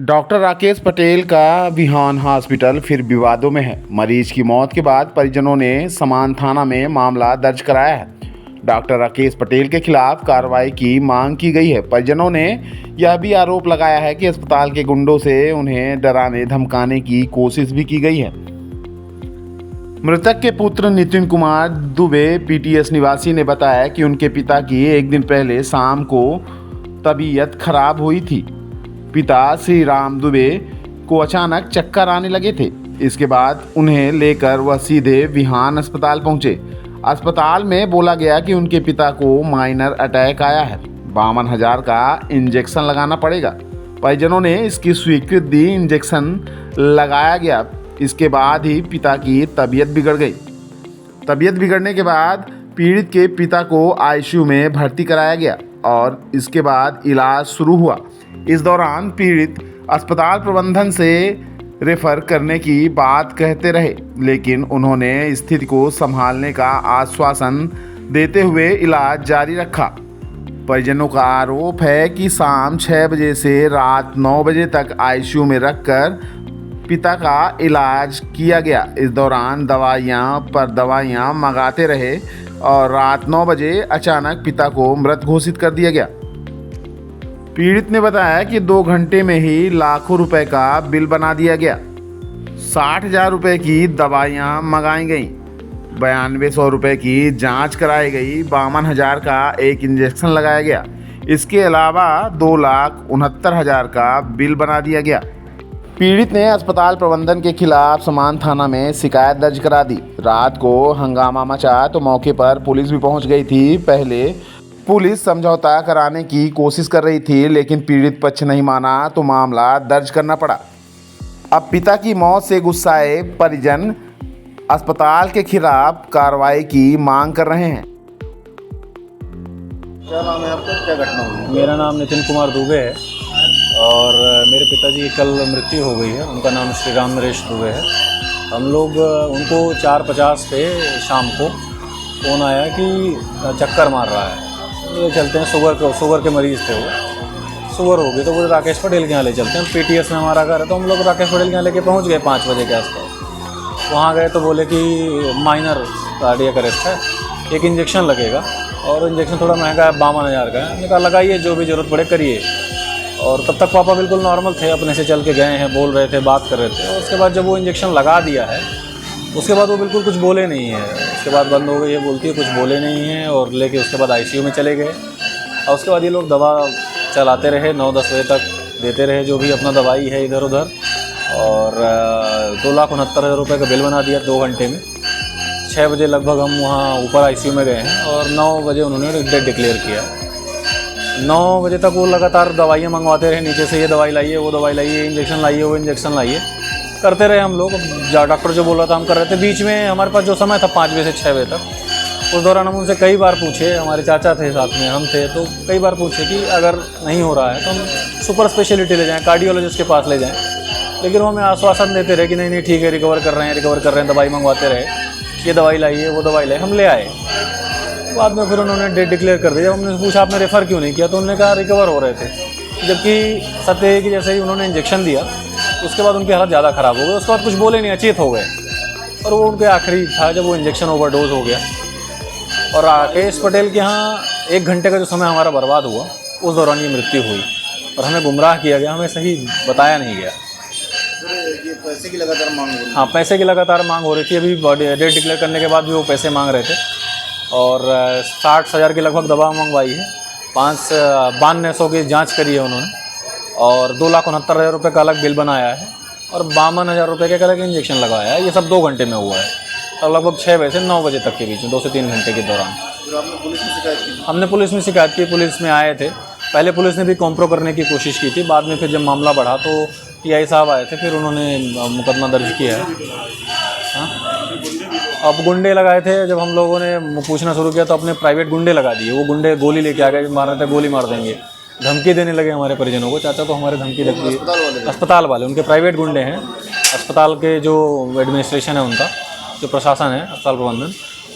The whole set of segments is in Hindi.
डॉक्टर राकेश पटेल का विहान हॉस्पिटल फिर विवादों में है। मरीज की मौत के बाद परिजनों ने समान थाना में मामला दर्ज कराया है। डॉक्टर राकेश पटेल के खिलाफ कार्रवाई की मांग की गई है। परिजनों ने यह भी आरोप लगाया है कि अस्पताल के गुंडों से उन्हें डराने धमकाने की कोशिश भी की गई है। मृतक के पुत्र नितिन कुमार दुबे पीटीएस निवासी ने बताया कि उनके पिता की एक दिन पहले शाम को तबीयत खराब हुई थी। पिता श्री राम दुबे को अचानक चक्कर आने लगे थे। इसके बाद उन्हें लेकर वह सीधे विहान अस्पताल पहुंचे। अस्पताल में बोला गया कि उनके पिता को माइनर अटैक आया है, 52,000 का इंजेक्शन लगाना पड़ेगा। परिजनों ने इसकी स्वीकृति दी, इंजेक्शन लगाया गया। इसके बाद ही पिता की तबीयत बिगड़ गई। तबीयत बिगड़ने के बाद पीड़ित के पिता को आईसीयू में भर्ती कराया गया और इसके बाद इलाज शुरू हुआ। इस दौरान पीड़ित अस्पताल प्रबंधन से रेफर करने की बात कहते रहे, लेकिन उन्होंने स्थिति को संभालने का आश्वासन देते हुए इलाज जारी रखा। परिजनों का आरोप है कि शाम 6 बजे से रात 9 बजे तक आईसीयू में रखकर पिता का इलाज किया गया। इस दौरान दवाइयाँ पर दवाइयाँ मंगाते रहे और रात 9 बजे अचानक पिता को मृत घोषित कर दिया गया। पीड़ित ने बताया कि 2 घंटे में ही लाखों रुपए का बिल बना दिया गया। 60,000 रुपये की दवाइयाँ मंगाई गईं, 9200 रुपये की जांच कराई गई, 52,000 का एक इंजेक्शन लगाया गया। इसके अलावा 2,69,000 का बिल बना दिया गया। पीड़ित ने अस्पताल प्रबंधन के खिलाफ समान थाना में शिकायत दर्ज करा दी। रात को हंगामा मचा तो मौके पर पुलिस भी पहुंच गई थी। पहले पुलिस समझौता कराने की कोशिश कर रही थी, लेकिन पीड़ित पक्ष नहीं माना तो मामला दर्ज करना पड़ा। अब पिता की मौत से गुस्साए परिजन अस्पताल के खिलाफ कार्रवाई की मांग कर रहे हैं। क्या नाम है आपका, क्या घटना हुई? मेरा नाम नितिन कुमार दुबे है और मेरे पिताजी की कल मृत्यु हो गई है। उनका नाम श्री राम नरेश दुबे है। हम लोग उनको 4:50 पे शाम को फ़ोन आया कि चक्कर मार रहा है, ये चलते हैं। शुगर के मरीज़ थे, वो शुगर हो गई तो वो राकेश पटेल के यहाँ ले चलते हैं। पीटीएस में हमारा घर है तो हम लोग राकेश पटेल के यहाँ लेके पहुँच गए 5 बजे के आसपास। वहाँ गए तो बोले कि माइनर कार्डियक अरेस्ट है, एक इंजेक्शन लगेगा और इंजेक्शन थोड़ा महंगा है, 52,000 का है। हमने कहा लगाइए, जो भी ज़रूरत पड़े करिए। और तब तक पापा बिल्कुल नॉर्मल थे, अपने से चल के गए हैं, बोल रहे थे, बात कर रहे थे। और उसके बाद जब वो इंजेक्शन लगा दिया है उसके बाद वो बिल्कुल कुछ बोले नहीं है। उसके बाद बंद हो गई, ये बोलती है कुछ बोले नहीं है और लेके उसके बाद आईसीयू में चले गए। और उसके बाद ये लोग दवा चलाते रहे, 9-10 बजे तक देते रहे जो भी अपना दवाई है इधर उधर। और 2,69,000 रुपये का बिल बना दिया 2 घंटे में। 6 बजे लगभग हम वहाँ ऊपर आईसीयू में गए हैं और 9 बजे उन्होंने डेथ डिक्लेयर किया। 9 बजे तक वो लगातार दवाइयाँ मंगवाते रहे नीचे से, ये दवाई लाइए, वो दवाई लाइए, इंजेक्शन लाइए, वो इंजेक्शन लाइए, करते रहे हम लोग। डॉक्टर जो बोल रहा था हम कर रहे थे। बीच में हमारे पास जो समय था 5 बजे से 6 बजे तक, उस दौरान हम उनसे कई बार पूछे, हमारे चाचा थे साथ में, हम थे, तो कई बार पूछे कि अगर नहीं हो रहा है तो हम सुपर स्पेशलिटी ले जाएँ, कार्डियोलॉजिस्ट के पास ले जाएँ। लेकिन वो हमें आश्वासन देते रहे कि नहीं नहीं ठीक है, रिकवर कर रहे हैं, दवाई मंगवाते रहे, ये दवाई लाइए, वो दवाई लाइए। हम ले आए। बाद में फिर उन्होंने डेट डिक्लेयर कर दी। जब हमने पूछा आपने रेफ़र क्यों नहीं किया तो उन्होंने कहा रिकवर हो रहे थे। जबकि सत्य है कि जैसे ही उन्होंने इंजेक्शन दिया उसके बाद उनकी हालत ज़्यादा ख़राब हो गई। उसके बाद कुछ बोले नहीं, अचेत हो गए। और वो उनके आखिरी था जब वो इंजेक्शन ओवरडोज हो गया। और राकेश पटेल के यहाँ 1 घंटे का जो समय हमारा बर्बाद हुआ, उस दौरान ये मृत्यु हुई और हमें गुमराह किया गया, हमें सही बताया नहीं गया। ये पैसे की लगातार मांग हो रही है? हाँ, पैसे की लगातार मांग हो रही थी। अभी डेट डिक्लेयर करने के बाद भी वो पैसे मांग रहे थे और 60,000 की लगभग दवा मंगवाई है, 5200 की जांच करी है उन्होंने और 2,69,000 रुपये का अलग बिल बनाया है और 52,000 रुपये का अलग इंजेक्शन लगाया है। ये सब 2 घंटे में हुआ है और लगभग 6 बजे से 9 बजे तक के बीच में, 2 से 3 घंटे के दौरान। फिर आपने पुलिस में शिकायत की? हमने पुलिस में शिकायत की, पुलिस में आए थे। पहले पुलिस ने भी कॉम्प्रो करने की कोशिश की थी, बाद में फिर जब मामला बढ़ा तो टीआई साहब आए थे, फिर उन्होंने मुकदमा दर्ज किया है। हाँ, अब गुंडे लगाए थे। जब हम लोगों ने पूछना शुरू किया तो अपने प्राइवेट गुंडे लगा दिए। वो गुंडे गोली लेके आ गए, मार रहे थे, गोली मार देंगे, धमकी देने लगे हमारे परिजनों को। चाचा तो हमारे धमकी देती है, अस्पताल वाले, उनके प्राइवेट गुंडे हैं। अस्पताल के जो एडमिनिस्ट्रेशन है उनका, जो प्रशासन है अस्पताल प्रबंधन,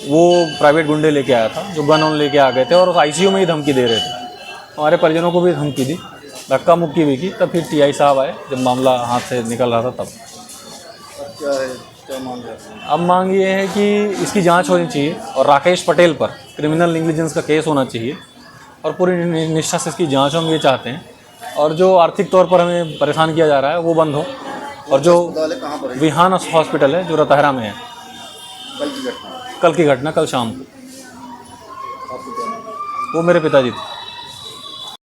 वो प्राइवेट गुंडे लेके आया था जो गन ऑन लेके आ गए थे और उस आईसीयू में ही धमकी दे रहे थे। हमारे परिजनों को भी धमकी दी। धक्का मुक्की भी की, तब फिर टीआई साहब आए जब मामला हाथ से निकल रहा था तब। अब क्या है, क्या मांग रहे हैं? अब मांग ये है कि इसकी जांच होनी चाहिए और राकेश पटेल पर क्रिमिनल नेग्लिजेंस का केस होना चाहिए और पूरी निष्ठा से इसकी जांच हम ये चाहते हैं। और जो आर्थिक तौर पर हमें परेशान किया जा रहा है वो बंद हो। और जो अस्पताल है कहाँ पर है? विहान हॉस्पिटल है जो रतहरा में है, कल की घटना है। कल की घटना कल शाम को, आपको क्या नाम है? वो मेरे पिताजी थे।